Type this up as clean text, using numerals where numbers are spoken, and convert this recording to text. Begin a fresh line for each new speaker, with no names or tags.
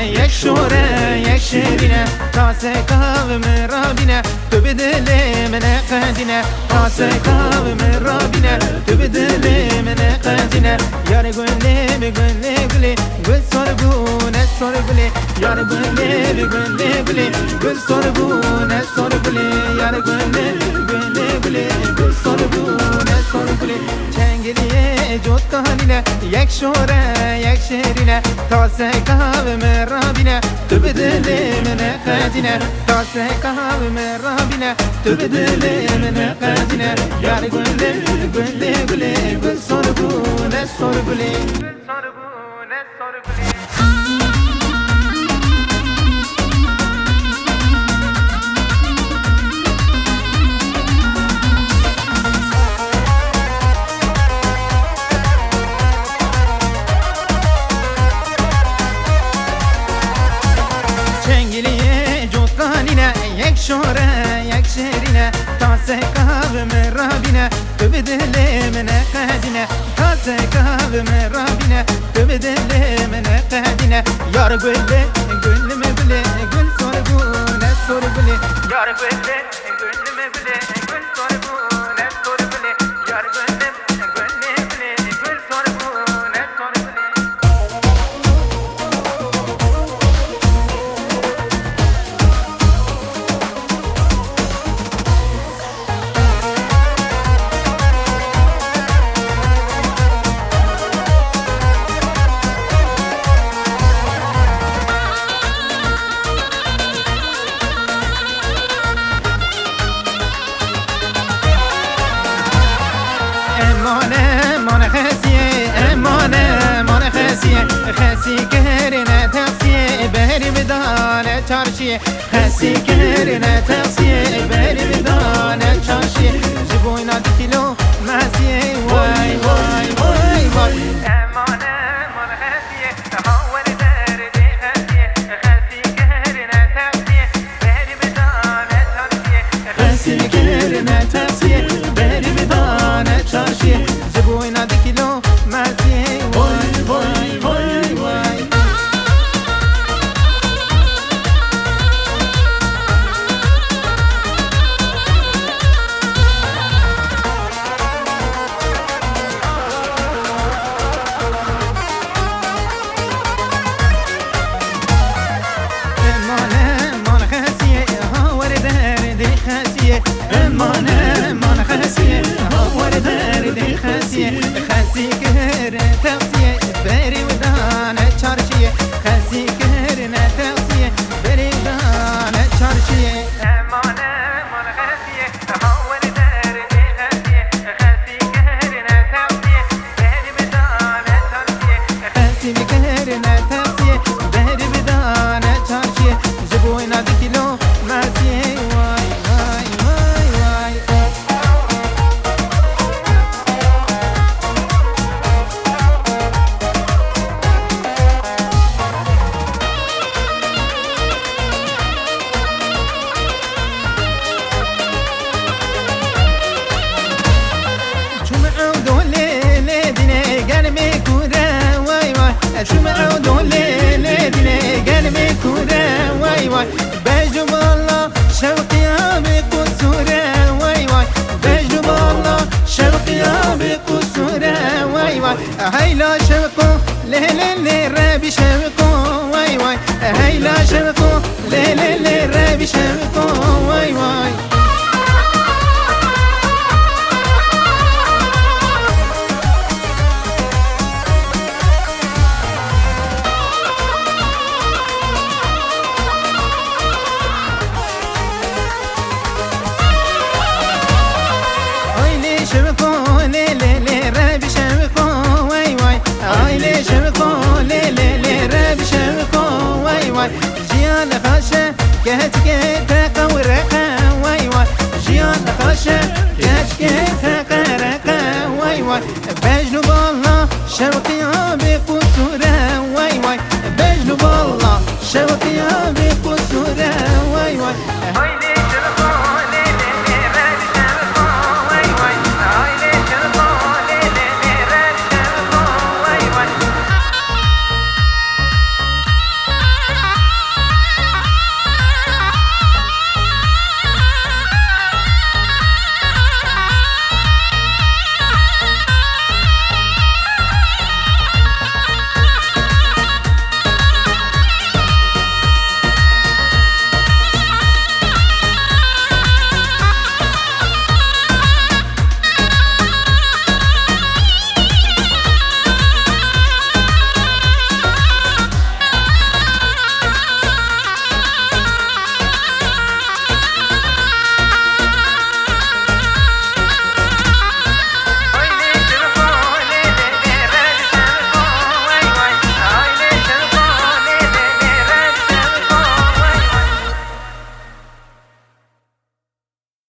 یک شوره یک شیرینه تاسه کاو مرابینه تو به دل من قدینه تاسه کاو مرابینه تو به دل من قدینه یار گله به گله گله گل سرگونه سرگله یار گله به گله گله گل سرگونه سرگله یار گله گله گله گل سرگونه سرگله چنگلیه جوت کانینه یک شوره یک شیرینه تاسه کاو مرابینه تو به دل من قدینه تاسه کاو مرابینه تو به دل من قدینه یار گله گله گله گل سرگونه سرگله گل سرگونه سرگله یک شوره یک شیرینه تاسه کاو مرابینه تو به دل من قدینه تاسه کاو مرابینه تو به دل من قدینه یار گله گل مبله گل سرگونه سرگله یار گله گل مبله گل سرگونه سرگله یار گله گل مبله گل سرگونه سرگله خسی کرنه تقصیه بری بدانه چارشیه خسی کرنه تقصیه بری بدانه چارشیه جبوینا دی کیلو مسیه وای وای وای وای امانه من خسیه هاور دردی خسیه خسی کرنه تقصیه بری بدانه چارشیه خسی کرنه تقصیه بری بدانه چارشیه جبوینا دی کیلو مسیه وای وای وای خسی کرنه تقصیه بری ودانه چارشیه خسی کرنه تقصیه بری ودانه چارشیه امانه من خسیه هاور دردی خسیه خسی کرنه تقصیه بری ودانه چارشیه خسی کرنه تقصیه بری ودانه چارشیه جبوینا دی کیلو مسیه وای وای وای وای شو معودو ليلة قلبي كورة واي واي بجو بالله شوقي بقصورة واي واي بجو بالله شوقي بقصورة واي واي هيلا شوقو ليلة للربي شوقو واي واي هيلا شوقو ليلة للربي شوقو واي واي كاتك تقورقا واي واي جيان خاشا كاتك تقورقا واي واي بجنو بالله شوقي بقصورة واي واي بجنو بالله شوقي